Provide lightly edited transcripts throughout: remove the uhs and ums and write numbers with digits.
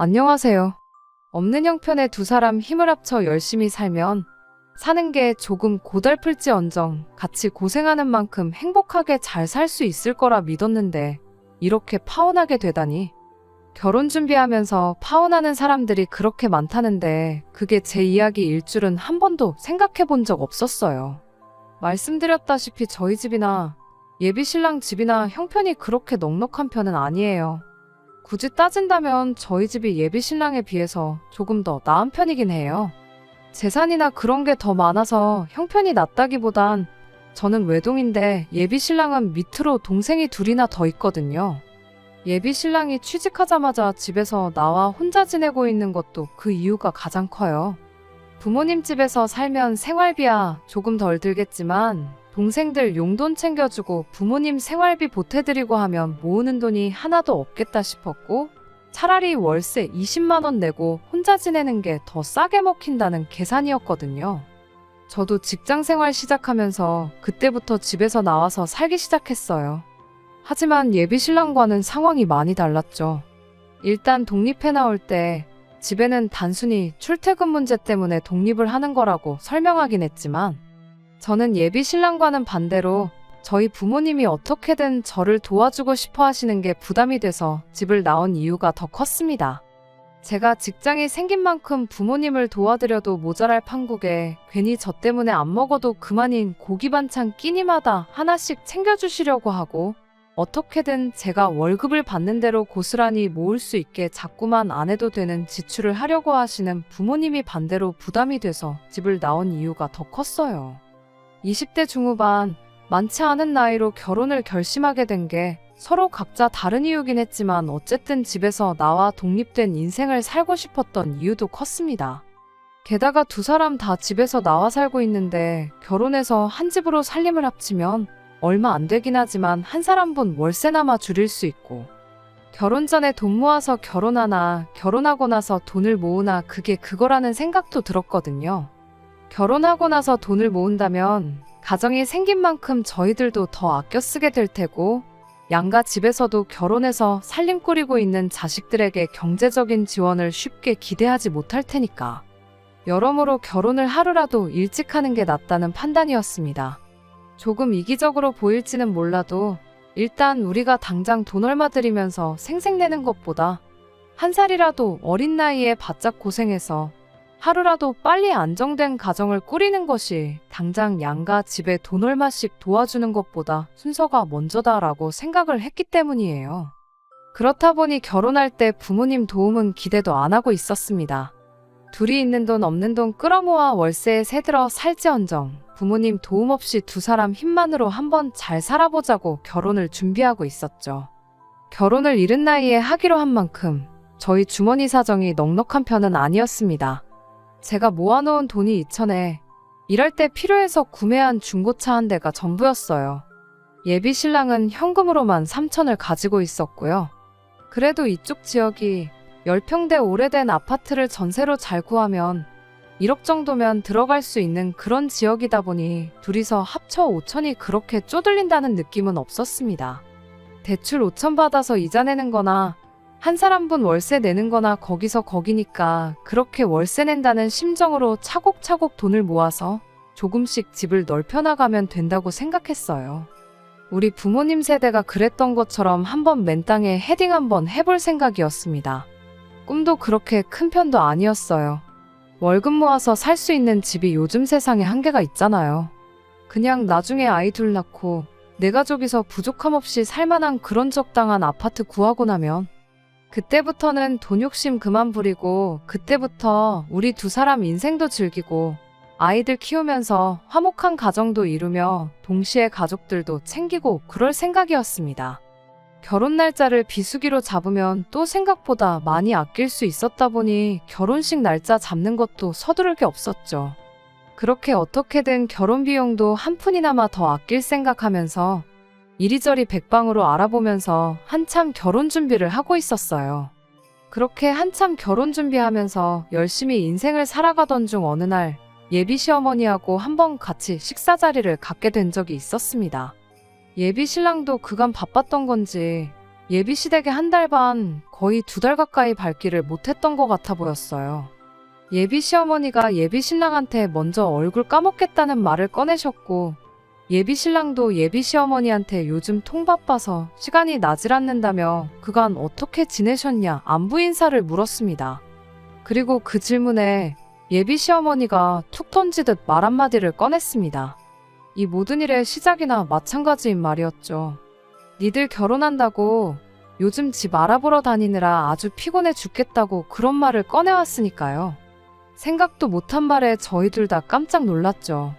안녕하세요. 없는 형편에 두 사람 힘을 합쳐 열심히 살면 사는 게 조금 고달플지언정 같이 고생하는 만큼 행복하게 잘 살 수 있을 거라 믿었는데 이렇게 파혼하게 되다니. 결혼 준비하면서 파혼하는 사람들이 그렇게 많다는데 그게 제 이야기일 줄은 한 번도 생각해 본 적 없었어요. 말씀드렸다시피 저희 집이나 예비 신랑 집이나 형편이 그렇게 넉넉한 편은 아니에요. 굳이 따진다면 저희 집이 예비 신랑에 비해서 조금 더 나은 편이긴 해요. 재산이나 그런 게 더 많아서 형편이 낫다기보단 저는 외동인데 예비 신랑은 밑으로 동생이 둘이나 더 있거든요. 예비 신랑이 취직하자마자 집에서 나와 혼자 지내고 있는 것도 그 이유가 가장 커요. 부모님 집에서 살면 생활비야 조금 덜 들겠지만 동생들 용돈 챙겨주고 부모님 생활비 보태드리고 하면 모으는 돈이 하나도 없겠다 싶었고 차라리 월세 20만 원 내고 혼자 지내는 게 더 싸게 먹힌다는 계산이었거든요. 저도 직장 생활 시작하면서 그때부터 집에서 나와서 살기 시작했어요. 하지만 예비 신랑과는 상황이 많이 달랐죠. 일단 독립해 나올 때 집에는 단순히 출퇴근 문제 때문에 독립을 하는 거라고 설명하긴 했지만 저는 예비 신랑과는 반대로 저희 부모님이 어떻게든 저를 도와주고 싶어 하시는 게 부담이 돼서 집을 나온 이유가 더 컸습니다. 제가 직장이 생긴 만큼 부모님을 도와드려도 모자랄 판국에 괜히 저 때문에 안 먹어도 그만인 고기 반찬 끼니마다 하나씩 챙겨주시려고 하고 어떻게든 제가 월급을 받는 대로 고스란히 모을 수 있게 자꾸만 안 해도 되는 지출을 하려고 하시는 부모님이 반대로 부담이 돼서 집을 나온 이유가 더 컸어요. 20대 중후반 많지 않은 나이로 결혼을 결심하게 된 게 서로 각자 다른 이유긴 했지만 어쨌든 집에서 나와 독립된 인생을 살고 싶었던 이유도 컸습니다. 게다가 두 사람 다 집에서 나와 살고 있는데 결혼해서 한 집으로 살림을 합치면 얼마 안 되긴 하지만 한 사람분 월세나마 줄일 수 있고 결혼 전에 돈 모아서 결혼하나 결혼하고 나서 돈을 모으나 그게 그거라는 생각도 들었거든요. 결혼하고 나서 돈을 모은다면 가정이 생긴 만큼 저희들도 더 아껴 쓰게 될 테고 양가 집에서도 결혼해서 살림 꾸리고 있는 자식들에게 경제적인 지원을 쉽게 기대하지 못할 테니까. 여러모로 결혼을 하루라도 일찍 하는 게 낫다는 판단이었습니다. 조금 이기적으로 보일지는 몰라도 일단 우리가 당장 돈 얼마 들이면서 생색내는 것보다 한 살이라도 어린 나이에 바짝 고생해서 하루라도 빨리 안정된 가정을 꾸리는 것이 당장 양가 집에 돈 얼마씩 도와주는 것보다 순서가 먼저다라고 생각을 했기 때문이에요. 그렇다 보니 결혼할 때 부모님 도움은 기대도 안 하고 있었습니다. 둘이 있는 돈 없는 돈 끌어모아 월세에 새들어 살지언정 부모님 도움 없이 두 사람 힘만으로 한번 잘 살아보자고 결혼을 준비하고 있었죠. 결혼을 이른 나이에 하기로 한 만큼 저희 주머니 사정이 넉넉한 편은 아니었습니다. 제가 모아놓은 돈이 2천에 일할 때 필요해서 구매한 중고차 한 대가 전부였어요. 예비 신랑은 현금으로만 3천을 가지고 있었고요. 그래도 이쪽 지역이 10평대 오래된 아파트를 전세로 잘 구하면 1억 정도면 들어갈 수 있는 그런 지역이다 보니 둘이서 합쳐 5천이 그렇게 쪼들린다는 느낌은 없었습니다. 대출 5천 받아서 이자 내는 거나 한 사람분 월세 내는 거나 거기서 거기니까 그렇게 월세 낸다는 심정으로 차곡차곡 돈을 모아서 조금씩 집을 넓혀나가면 된다고 생각했어요. 우리 부모님 세대가 그랬던 것처럼 한번 맨 땅에 헤딩 한번 해볼 생각이었습니다. 꿈도 그렇게 큰 편도 아니었어요. 월급 모아서 살 수 있는 집이 요즘 세상에 한계가 있잖아요. 그냥 나중에 아이 둘 낳고 내 가족이서 부족함 없이 살만한 그런 적당한 아파트 구하고 나면 그때부터는 돈 욕심 그만 부리고 그때부터 우리 두 사람 인생도 즐기고 아이들 키우면서 화목한 가정도 이루며 동시에 가족들도 챙기고 그럴 생각이었습니다. 결혼 날짜를 비수기로 잡으면 또 생각보다 많이 아낄 수 있었다 보니 결혼식 날짜 잡는 것도 서두를 게 없었죠. 그렇게 어떻게든 결혼 비용도 한 푼이나마 더 아낄 생각하면서 이리저리 백방으로 알아보면서 한참 결혼 준비를 하고 있었어요. 그렇게 한참 결혼 준비하면서 열심히 인생을 살아가던 중 어느 날 예비 시어머니하고 한번 같이 식사 자리를 갖게 된 적이 있었습니다. 예비 신랑도 그간 바빴던 건지 예비 시댁에 한 달 반, 거의 2달 가까이 발길을 못했던 것 같아 보였어요. 예비 시어머니가 예비 신랑한테 먼저 얼굴 까먹겠다는 말을 꺼내셨고, 예비 신랑도 예비 시어머니한테 요즘 통 바빠서 시간이 나질 않는다며 그간 어떻게 지내셨냐 안부 인사를 물었습니다. 그리고 그 질문에 예비 시어머니가 툭 던지듯 말 한마디를 꺼냈습니다. 이 모든 일의 시작이나 마찬가지인 말이었죠. 니들 결혼한다고 요즘 집 알아보러 다니느라 아주 피곤해 죽겠다고 그런 말을 꺼내왔으니까요. 생각도 못한 말에 저희 둘 다 깜짝 놀랐죠.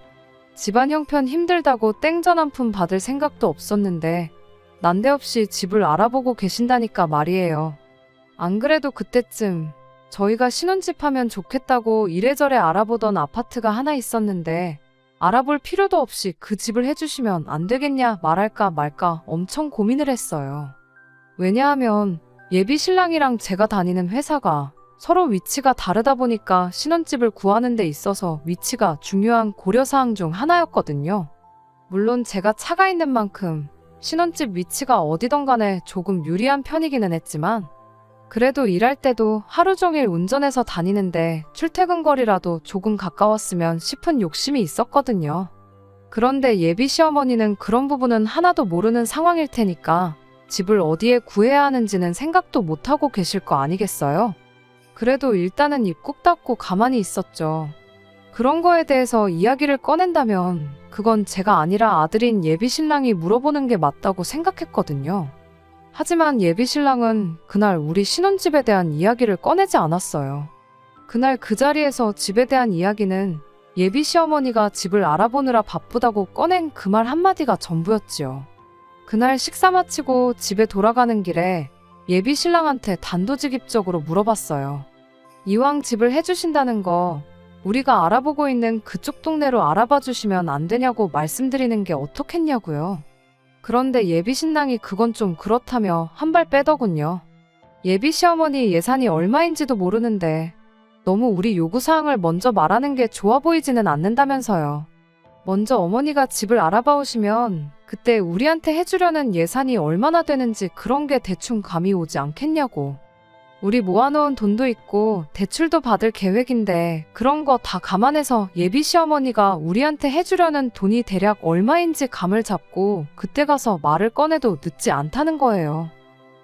집안 형편 힘들다고 땡전 한 푼 받을 생각도 없었는데 난데없이 집을 알아보고 계신다니까 말이에요. 안 그래도 그때쯤 저희가 신혼집 하면 좋겠다고 이래저래 알아보던 아파트가 하나 있었는데 알아볼 필요도 없이 그 집을 해주시면 안 되겠냐 말할까 말까 엄청 고민을 했어요. 왜냐하면 예비 신랑이랑 제가 다니는 회사가 서로 위치가 다르다 보니까 신혼집을 구하는 데 있어서 위치가 중요한 고려사항 중 하나였거든요. 물론 제가 차가 있는 만큼 신혼집 위치가 어디든 간에 조금 유리한 편이기는 했지만 그래도 일할 때도 하루 종일 운전해서 다니는데 출퇴근 거리라도 조금 가까웠으면 싶은 욕심이 있었거든요. 그런데 예비 시어머니는 그런 부분은 하나도 모르는 상황일 테니까 집을 어디에 구해야 하는지는 생각도 못하고 계실 거 아니겠어요? 그래도 일단은 입 꾹 닫고 가만히 있었죠. 그런 거에 대해서 이야기를 꺼낸다면 그건 제가 아니라 아들인 예비 신랑이 물어보는 게 맞다고 생각했거든요. 하지만 예비 신랑은 그날 우리 신혼집에 대한 이야기를 꺼내지 않았어요. 그날 그 자리에서 집에 대한 이야기는 예비 시어머니가 집을 알아보느라 바쁘다고 꺼낸 그 말 한마디가 전부였지요. 그날 식사 마치고 집에 돌아가는 길에 예비 신랑한테 단도직입적으로 물어봤어요. 이왕 집을 해주신다는 거 우리가 알아보고 있는 그쪽 동네로 알아봐 주시면 안 되냐고 말씀드리는 게 어떻겠냐고요. 그런데 예비 신랑이 그건 좀 그렇다며 한 발 빼더군요. 예비 시어머니 예산이 얼마인지도 모르는데 너무 우리 요구사항을 먼저 말하는 게 좋아 보이지는 않는다면서요. 먼저 어머니가 집을 알아봐 오시면 그때 우리한테 해주려는 예산이 얼마나 되는지 그런 게 대충 감이 오지 않겠냐고. 우리 모아놓은 돈도 있고 대출도 받을 계획인데 그런 거 다 감안해서 예비 시어머니가 우리한테 해주려는 돈이 대략 얼마인지 감을 잡고 그때 가서 말을 꺼내도 늦지 않다는 거예요.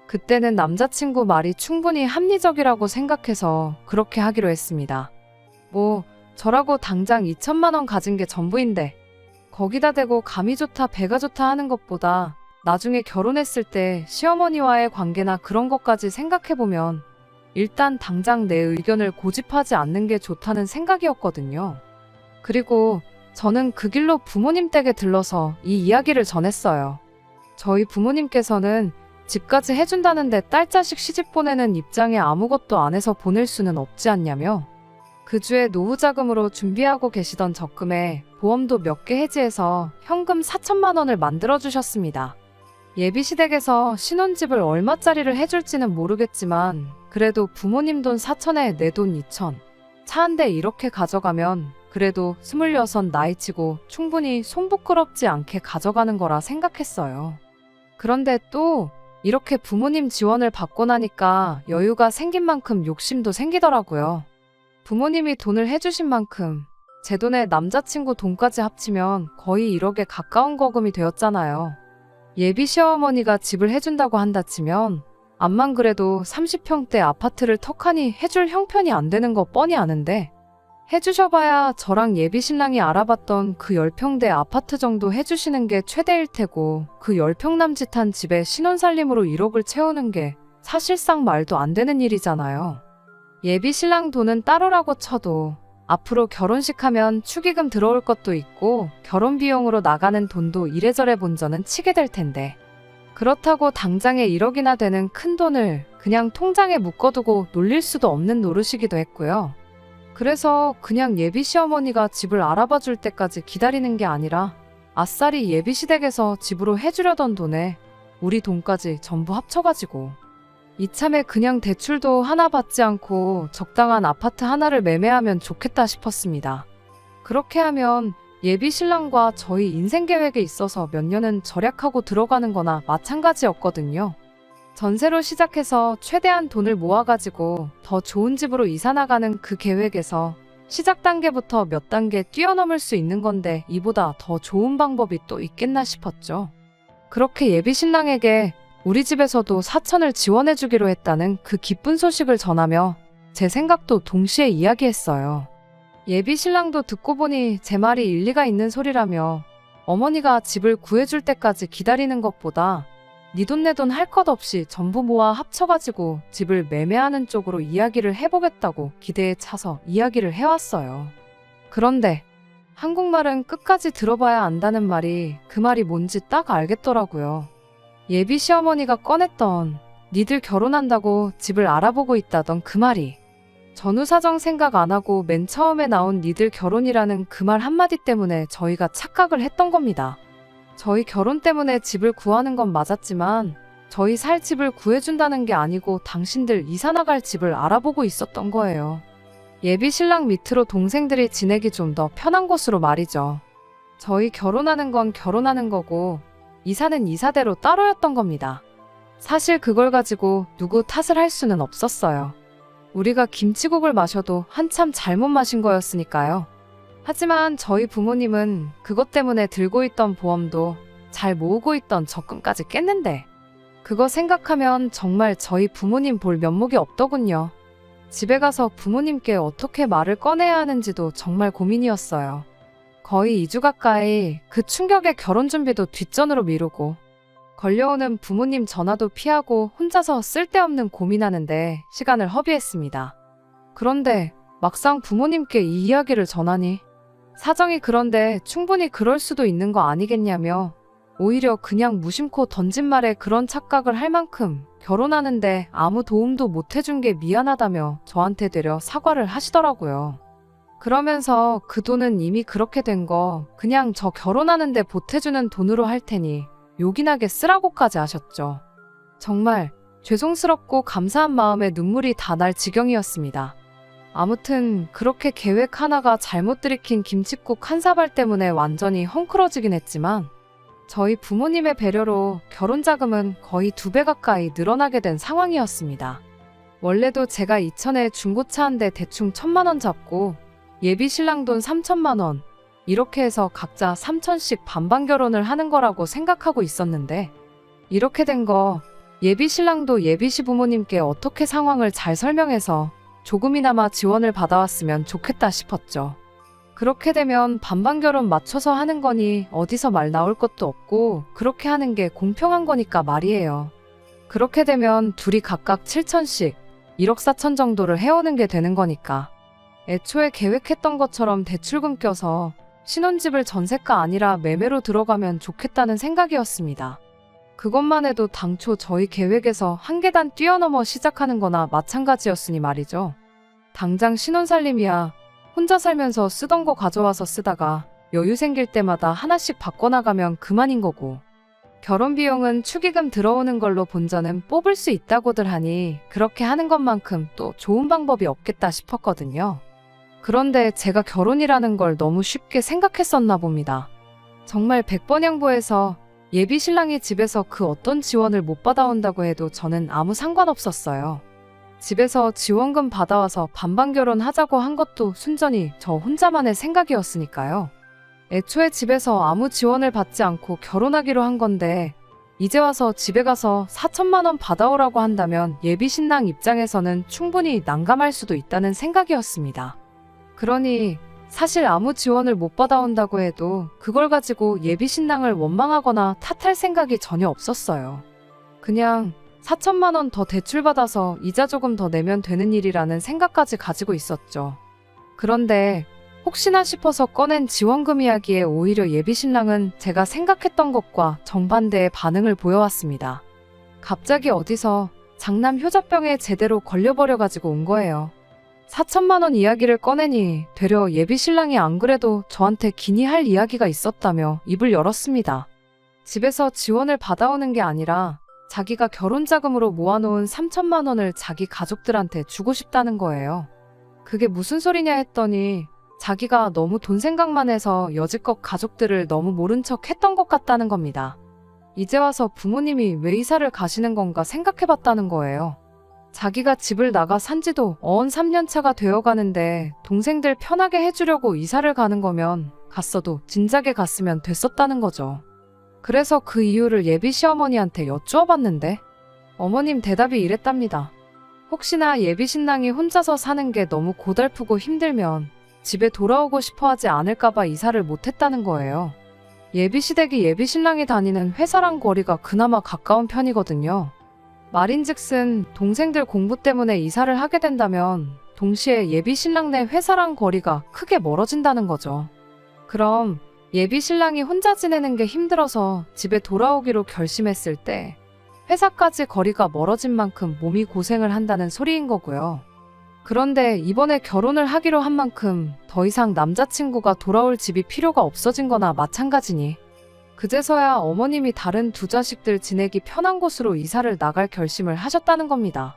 그때는 남자친구 말이 충분히 합리적이라고 생각해서 그렇게 하기로 했습니다. 뭐 저라고 당장 2천만 원 가진 게 전부인데 거기다 대고 감이 좋다 배가 좋다 하는 것보다 나중에 결혼했을 때 시어머니와의 관계나 그런 것까지 생각해보면 일단 당장 내 의견을 고집하지 않는 게 좋다는 생각이었거든요. 그리고 저는 그 길로 부모님 댁에 들러서 이 이야기를 전했어요. 저희 부모님께서는 집까지 해준다는데 딸자식 시집 보내는 입장에 아무것도 안 해서 보낼 수는 없지 않냐며 그 주에 노후 자금으로 준비하고 계시던 적금에 보험도 몇 개 해지해서 현금 4천만 원을 만들어주셨습니다. 예비 시댁에서 신혼집을 얼마짜리를 해줄지는 모르겠지만 그래도 부모님 돈 4천에 내 돈 2천, 차 한 대 이렇게 가져가면 그래도 26 나이치고 충분히 손 부끄럽지 않게 가져가는 거라 생각했어요. 그런데 또 이렇게 부모님 지원을 받고 나니까 여유가 생긴 만큼 욕심도 생기더라고요. 부모님이 돈을 해주신 만큼 제 돈에 남자친구 돈까지 합치면 거의 1억에 가까운 거금이 되었잖아요. 예비 시어머니가 집을 해준다고 한다 치면 암만 그래도 30평대 아파트를 턱하니 해줄 형편이 안 되는 거 뻔히 아는데 해주셔봐야 저랑 예비 신랑이 알아봤던 그 10평대 아파트 정도 해주시는 게 최대일 테고 그 10평 남짓한 집에 신혼살림으로 1억을 채우는 게 사실상 말도 안 되는 일이잖아요. 예비 신랑 돈은 따로라고 쳐도 앞으로 결혼식 하면 축의금 들어올 것도 있고 결혼 비용으로 나가는 돈도 이래저래 본전은 치게 될 텐데 그렇다고 당장에 1억이나 되는 큰 돈을 그냥 통장에 묶어두고 놀릴 수도 없는 노릇이기도 했고요. 그래서 그냥 예비 시어머니가 집을 알아봐 줄 때까지 기다리는 게 아니라 아싸리 예비 시댁에서 집으로 해주려던 돈에 우리 돈까지 전부 합쳐가지고 이참에 그냥 대출도 하나 받지 않고 적당한 아파트 하나를 매매하면 좋겠다 싶었습니다. 그렇게 하면 예비 신랑과 저희 인생 계획에 있어서 몇 년은 절약하고 들어가는 거나 마찬가지였거든요. 전세로 시작해서 최대한 돈을 모아가지고 더 좋은 집으로 이사 나가는 그 계획에서 시작 단계부터 몇 단계 뛰어넘을 수 있는 건데 이보다 더 좋은 방법이 또 있겠나 싶었죠. 그렇게 예비 신랑에게 우리 집에서도 4천을 지원해주기로 했다는 그 기쁜 소식을 전하며 제 생각도 동시에 이야기했어요. 예비 신랑도 듣고 보니 제 말이 일리가 있는 소리라며 어머니가 집을 구해줄 때까지 기다리는 것보다 네 돈 내 돈 할 것 없이 전부 모아 합쳐가지고 집을 매매하는 쪽으로 이야기를 해보겠다고 기대에 차서 이야기를 해왔어요. 그런데 한국말은 끝까지 들어봐야 안다는 말이 그 말이 뭔지 딱 알겠더라고요. 예비 시어머니가 꺼냈던 니들 결혼한다고 집을 알아보고 있다던 그 말이 전후 사정 생각 안 하고 맨 처음에 나온 니들 결혼이라는 그 말 한마디 때문에 저희가 착각을 했던 겁니다. 저희 결혼 때문에 집을 구하는 건 맞았지만 저희 살 집을 구해준다는 게 아니고 당신들 이사 나갈 집을 알아보고 있었던 거예요. 예비 신랑 밑으로 동생들이 지내기 좀 더 편한 곳으로 말이죠. 저희 결혼하는 건 결혼하는 거고 이사는 이사대로 따로였던 겁니다. 사실 그걸 가지고 누구 탓을 할 수는 없었어요. 우리가 김치국을 마셔도 한참 잘못 마신 거였으니까요. 하지만 저희 부모님은 그것 때문에 들고 있던 보험도 잘 모으고 있던 적금까지 깼는데 그거 생각하면 정말 저희 부모님 볼 면목이 없더군요. 집에 가서 부모님께 어떻게 말을 꺼내야 하는지도 정말 고민이었어요. 거의 2주 가까이 그 충격에 결혼 준비도 뒷전으로 미루고 걸려오는 부모님 전화도 피하고 혼자서 쓸데없는 고민하는데 시간을 허비했습니다. 그런데 막상 부모님께 이 이야기를 전하니 사정이 그런데 충분히 그럴 수도 있는 거 아니겠냐며 오히려 그냥 무심코 던진 말에 그런 착각을 할 만큼 결혼하는데 아무 도움도 못 해준 게 미안하다며 저한테 되려 사과를 하시더라고요. 그러면서 그 돈은 이미 그렇게 된 거 그냥 저 결혼하는데 보태주는 돈으로 할 테니 요긴하게 쓰라고까지 하셨죠. 정말 죄송스럽고 감사한 마음에 눈물이 다 날 지경이었습니다. 아무튼 그렇게 계획 하나가 잘못 들이킨 김칫국 한 사발 때문에 완전히 헝클어지긴 했지만 저희 부모님의 배려로 결혼 자금은 거의 2배 가까이 늘어나게 된 상황이었습니다. 원래도 제가 이천에 중고차 한 대 대충 1,000만 원 잡고 예비 신랑 돈 3천만 원 이렇게 해서 각자 3천씩 반반 결혼을 하는 거라고 생각하고 있었는데 이렇게 된 거 예비 신랑도 예비 시부모님께 어떻게 상황을 잘 설명해서 조금이나마 지원을 받아왔으면 좋겠다 싶었죠. 그렇게 되면 반반 결혼 맞춰서 하는 거니 어디서 말 나올 것도 없고 그렇게 하는 게 공평한 거니까 말이에요. 그렇게 되면 둘이 각각 7천씩 1억 4천 정도를 해오는 게 되는 거니까. 애초에 계획했던 것처럼 대출금 껴서 신혼집을 전세가 아니라 매매로 들어가면 좋겠다는 생각이었습니다. 그것만 해도 당초 저희 계획에서 한 계단 뛰어넘어 시작하는 거나 마찬가지였으니 말이죠. 당장 신혼살림이야 혼자 살면서 쓰던 거 가져와서 쓰다가 여유 생길 때마다 하나씩 바꿔나가면 그만인 거고 결혼 비용은 축의금 들어오는 걸로 본전은 뽑을 수 있다고들 하니 그렇게 하는 것만큼 또 좋은 방법이 없겠다 싶었거든요. 그런데 제가 결혼이라는 걸 너무 쉽게 생각했었나 봅니다. 정말 100번 양보해서 예비 신랑이 집에서 그 어떤 지원을 못 받아온다고 해도 저는 아무 상관없었어요. 집에서 지원금 받아와서 반반 결혼하자고 한 것도 순전히 저 혼자만의 생각이었으니까요. 애초에 집에서 아무 지원을 받지 않고 결혼하기로 한 건데 이제 와서 집에 가서 4천만 원 받아오라고 한다면 예비 신랑 입장에서는 충분히 난감할 수도 있다는 생각이었습니다. 그러니 사실 아무 지원을 못 받아온다고 해도 그걸 가지고 예비 신랑을 원망하거나 탓할 생각이 전혀 없었어요. 그냥 4천만 원 더 대출받아서 이자 조금 더 내면 되는 일이라는 생각까지 가지고 있었죠. 그런데 혹시나 싶어서 꺼낸 지원금 이야기에 오히려 예비 신랑은 제가 생각했던 것과 정반대의 반응을 보여왔습니다. 갑자기 어디서 장남 효자병에 제대로 걸려버려가지고 온 거예요. 4천만 원 이야기를 꺼내니 되려 예비 신랑이 안 그래도 저한테 기니 할 이야기가 있었다며 입을 열었습니다. 집에서 지원을 받아오는 게 아니라 자기가 결혼 자금으로 모아놓은 3천만 원을 자기 가족들한테 주고 싶다는 거예요. 그게 무슨 소리냐 했더니 자기가 너무 돈 생각만 해서 여지껏 가족들을 너무 모른 척 했던 것 같다는 겁니다. 이제 와서 부모님이 왜 이사를 가시는 건가 생각해봤다는 거예요. 자기가 집을 나가 산 지도 어언 3년 차가 되어 가는데 동생들 편하게 해주려고 이사를 가는 거면 갔어도 진작에 갔으면 됐었다는 거죠. 그래서 그 이유를 예비 시어머니한테 여쭈어봤는데 어머님 대답이 이랬답니다. 혹시나 예비 신랑이 혼자서 사는 게 너무 고달프고 힘들면 집에 돌아오고 싶어 하지 않을까봐 이사를 못했다는 거예요. 예비 시댁이 예비 신랑이 다니는 회사랑 거리가 그나마 가까운 편이거든요. 말인즉슨 동생들 공부 때문에 이사를 하게 된다면 동시에 예비 신랑 네 회사랑 거리가 크게 멀어진다는 거죠. 그럼 예비 신랑이 혼자 지내는 게 힘들어서 집에 돌아오기로 결심했을 때 회사까지 거리가 멀어진 만큼 몸이 고생을 한다는 소리인 거고요. 그런데 이번에 결혼을 하기로 한 만큼 더 이상 남자친구가 돌아올 집이 필요가 없어진 거나 마찬가지니 그제서야 어머님이 다른 두 자식들 지내기 편한 곳으로 이사를 나갈 결심을 하셨다는 겁니다.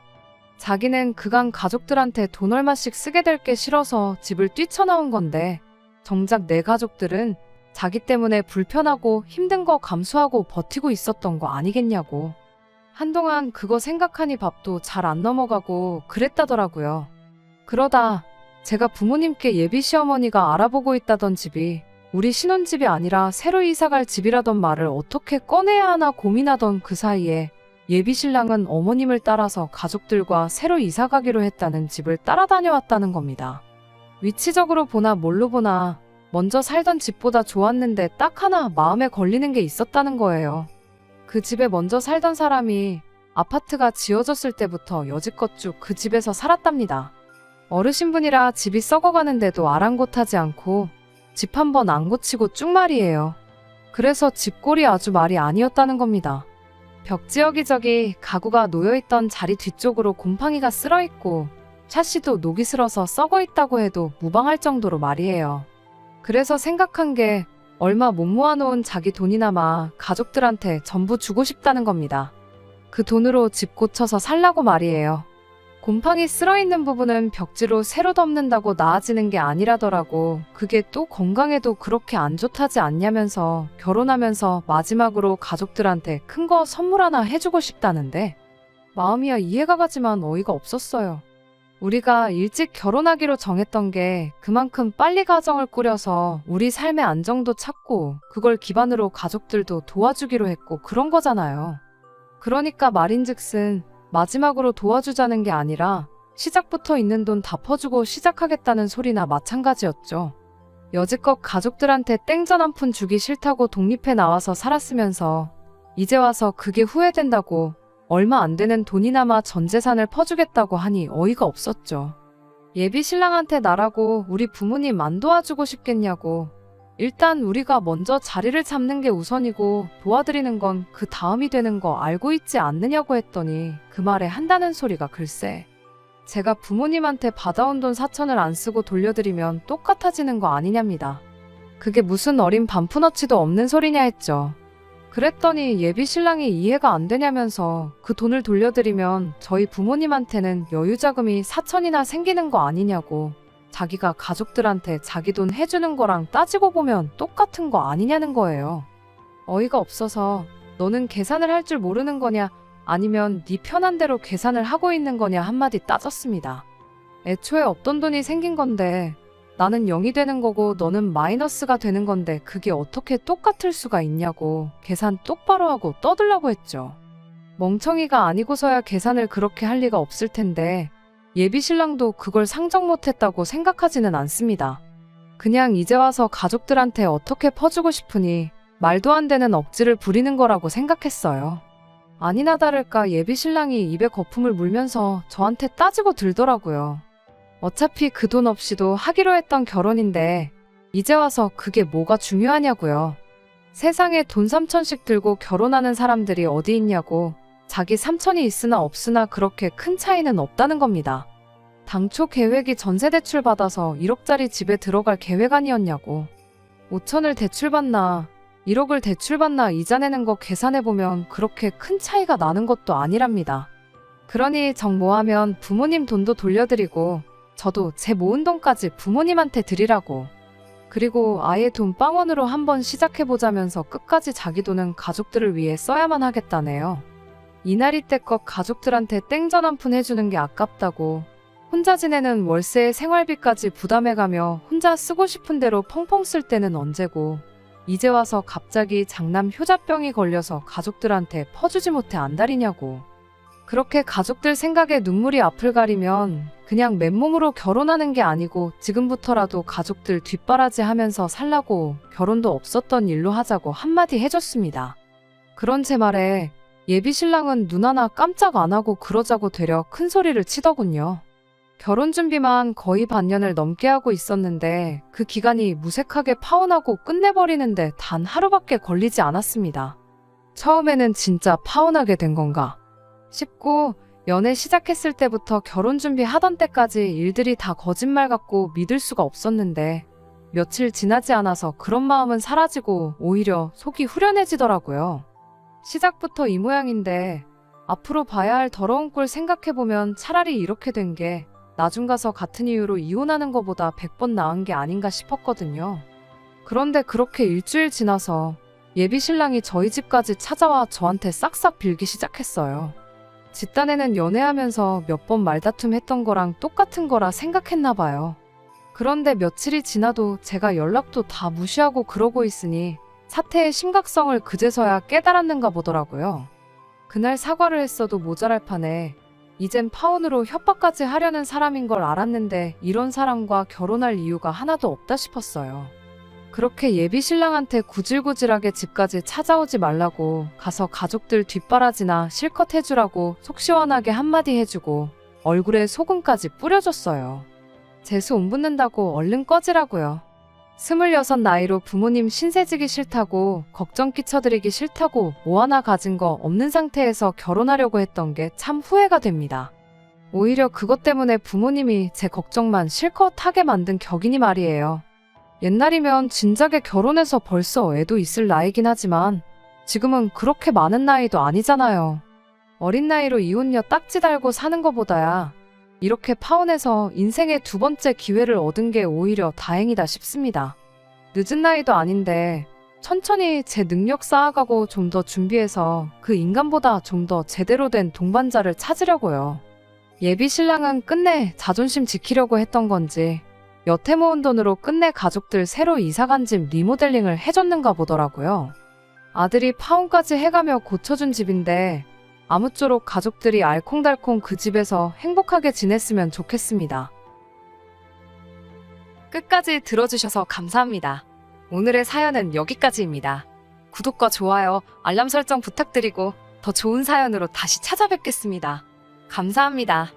자기는 그간 가족들한테 돈 얼마씩 쓰게 될 게 싫어서 집을 뛰쳐나온 건데 정작 내 가족들은 자기 때문에 불편하고 힘든 거 감수하고 버티고 있었던 거 아니겠냐고. 한동안 그거 생각하니 밥도 잘 안 넘어가고 그랬다더라고요. 그러다 제가 부모님께 예비 시어머니가 알아보고 있다던 집이 우리 신혼집이 아니라 새로 이사갈 집이라던 말을 어떻게 꺼내야 하나 고민하던 그 사이에 예비 신랑은 어머님을 따라서 가족들과 새로 이사가기로 했다는 집을 따라다녀왔다는 겁니다. 위치적으로 보나 뭘로 보나 먼저 살던 집보다 좋았는데 딱 하나 마음에 걸리는 게 있었다는 거예요. 그 집에 먼저 살던 사람이 아파트가 지어졌을 때부터 여지껏 쭉 그 집에서 살았답니다. 어르신분이라 집이 썩어가는데도 아랑곳하지 않고 집 한 번 안 고치고 쭉 말이에요. 그래서 집골이 아주 말이 아니었다는 겁니다. 벽지 여기저기 가구가 놓여있던 자리 뒤쪽으로 곰팡이가 쓸어있고 샤시도 녹이 슬어서 썩어있다고 해도 무방할 정도로 말이에요. 그래서 생각한 게 얼마 못 모아놓은 자기 돈이나마 가족들한테 전부 주고 싶다는 겁니다. 그 돈으로 집 고쳐서 살라고 말이에요. 곰팡이 쓸어있는 부분은 벽지로 새로 덮는다고 나아지는 게 아니라더라고. 그게 또 건강에도 그렇게 안 좋다지 않냐면서 결혼하면서 마지막으로 가족들한테 큰 거 선물 하나 해주고 싶다는데 마음이야 이해가 가지만 어이가 없었어요. 우리가 일찍 결혼하기로 정했던 게 그만큼 빨리 가정을 꾸려서 우리 삶의 안정도 찾고 그걸 기반으로 가족들도 도와주기로 했고 그런 거잖아요. 그러니까 말인즉슨 마지막으로 도와주자는 게 아니라 시작부터 있는 돈 다 퍼주고 시작하겠다는 소리나 마찬가지였죠. 여지껏 가족들한테 땡전 한 푼 주기 싫다고 독립해 나와서 살았으면서 이제 와서 그게 후회된다고 얼마 안 되는 돈이나마 전 재산을 퍼주겠다고 하니 어이가 없었죠. 예비 신랑한테 나라고 우리 부모님 안 도와주고 싶겠냐고. 일단 우리가 먼저 자리를 잡는 게 우선이고 도와드리는 건 그 다음이 되는 거 알고 있지 않느냐고 했더니 그 말에 한다는 소리가 글쎄. 제가 부모님한테 받아온 돈 4천을 안 쓰고 돌려드리면 똑같아지는 거 아니냐입니다. 그게 무슨 어린 반푼어치도 없는 소리냐 했죠. 그랬더니 예비 신랑이 이해가 안 되냐면서 그 돈을 돌려드리면 저희 부모님한테는 여유자금이 4천이나 생기는 거 아니냐고. 자기가 가족들한테 자기 돈 해주는 거랑 따지고 보면 똑같은 거 아니냐는 거예요. 어이가 없어서 너는 계산을 할 줄 모르는 거냐 아니면 네 편한 대로 계산을 하고 있는 거냐 한마디 따졌습니다. 애초에 없던 돈이 생긴 건데 나는 0이 되는 거고 너는 마이너스가 되는 건데 그게 어떻게 똑같을 수가 있냐고 계산 똑바로 하고 떠들라고 했죠. 멍청이가 아니고서야 계산을 그렇게 할 리가 없을 텐데 예비 신랑도 그걸 상정 못했다고 생각하지는 않습니다. 그냥 이제 와서 가족들한테 어떻게 퍼주고 싶으니 말도 안 되는 억지를 부리는 거라고 생각했어요. 아니나 다를까 예비 신랑이 입에 거품을 물면서 저한테 따지고 들더라고요. 어차피 그 돈 없이도 하기로 했던 결혼인데 이제 와서 그게 뭐가 중요하냐고요. 세상에 돈 3천씩 들고 결혼하는 사람들이 어디 있냐고. 자기 3천이 있으나 없으나 그렇게 큰 차이는 없다는 겁니다. 당초 계획이 전세 대출 받아서 1억짜리 집에 들어갈 계획 아니었냐고. 5천을 대출받나 1억을 대출받나 이자 내는 거 계산해보면 그렇게 큰 차이가 나는 것도 아니랍니다. 그러니 정 모하면 부모님 돈도 돌려드리고 저도 제 모은 돈까지 부모님한테 드리라고. 그리고 아예 돈방원으로 한번 시작해보자면서 끝까지 자기 돈은 가족들을 위해 써야만 하겠다네요. 이날이때껏 가족들한테 땡전 한 푼 해주는 게 아깝다고, 혼자 지내는 월세에 생활비까지 부담해가며 혼자 쓰고 싶은 대로 펑펑 쓸 때는 언제고, 이제 와서 갑자기 장남 효자병이 걸려서 가족들한테 퍼주지 못해 안달이냐고. 그렇게 가족들 생각에 눈물이 앞을 가리면 그냥 맨몸으로 결혼하는 게 아니고 지금부터라도 가족들 뒷바라지 하면서 살라고 결혼도 없었던 일로 하자고 한마디 해줬습니다. 그런 제 말에 예비 신랑은 눈 하나 깜짝 안 하고 그러자고 되려 큰 소리를 치더군요. 결혼 준비만 거의 반년을 넘게 하고 있었는데 그 기간이 무색하게 파혼하고 끝내버리는데 단 하루밖에 걸리지 않았습니다. 처음에는 진짜 파혼하게 된 건가 싶고, 연애 시작했을 때부터 결혼 준비하던 때까지 일들이 다 거짓말 같고 믿을 수가 없었는데 며칠 지나지 않아서 그런 마음은 사라지고 오히려 속이 후련해지더라고요. 시작부터 이 모양인데 앞으로 봐야 할 더러운 꼴 생각해보면 차라리 이렇게 된 게 나중 가서 같은 이유로 이혼하는 것보다 100번 나은 게 아닌가 싶었거든요. 그런데 그렇게 일주일 지나서 예비 신랑이 저희 집까지 찾아와 저한테 싹싹 빌기 시작했어요. 집단에는 연애하면서 몇 번 말다툼 했던 거랑 똑같은 거라 생각했나 봐요. 그런데 며칠이 지나도 제가 연락도 다 무시하고 그러고 있으니 사태의 심각성을 그제서야 깨달았는가 보더라고요. 그날 사과를 했어도 모자랄 판에 이젠 파혼으로 협박까지 하려는 사람인 걸 알았는데 이런 사람과 결혼할 이유가 하나도 없다 싶었어요. 그렇게 예비 신랑한테 구질구질하게 집까지 찾아오지 말라고 가서 가족들 뒷바라지나 실컷 해주라고 속 시원하게 한마디 해주고 얼굴에 소금까지 뿌려줬어요. 재수 온 붙는다고 얼른 꺼지라고요. 26 나이로 부모님 신세지기 싫다고, 걱정 끼쳐드리기 싫다고 뭐 하나 가진 거 없는 상태에서 결혼하려고 했던 게 참 후회가 됩니다. 오히려 그것 때문에 부모님이 제 걱정만 실컷 하게 만든 격이니 말이에요. 옛날이면 진작에 결혼해서 벌써 애도 있을 나이긴 하지만 지금은 그렇게 많은 나이도 아니잖아요. 어린 나이로 이혼녀 딱지 달고 사는 것보다야 이렇게 파혼해서 인생의 두 번째 기회를 얻은 게 오히려 다행이다 싶습니다. 늦은 나이도 아닌데 천천히 제 능력 쌓아가고 좀 더 준비해서 그 인간보다 좀 더 제대로 된 동반자를 찾으려고요. 예비 신랑은 끝내 자존심 지키려고 했던 건지 여태 모은 돈으로 끝내 가족들 새로 이사간 집 리모델링을 해줬는가 보더라고요. 아들이 파혼까지 해가며 고쳐준 집인데 아무쪼록 가족들이 알콩달콩 그 집에서 행복하게 지냈으면 좋겠습니다. 끝까지 들어주셔서 감사합니다. 오늘의 사연은 여기까지입니다. 구독과 좋아요, 알람 설정 부탁드리고 더 좋은 사연으로 다시 찾아뵙겠습니다. 감사합니다.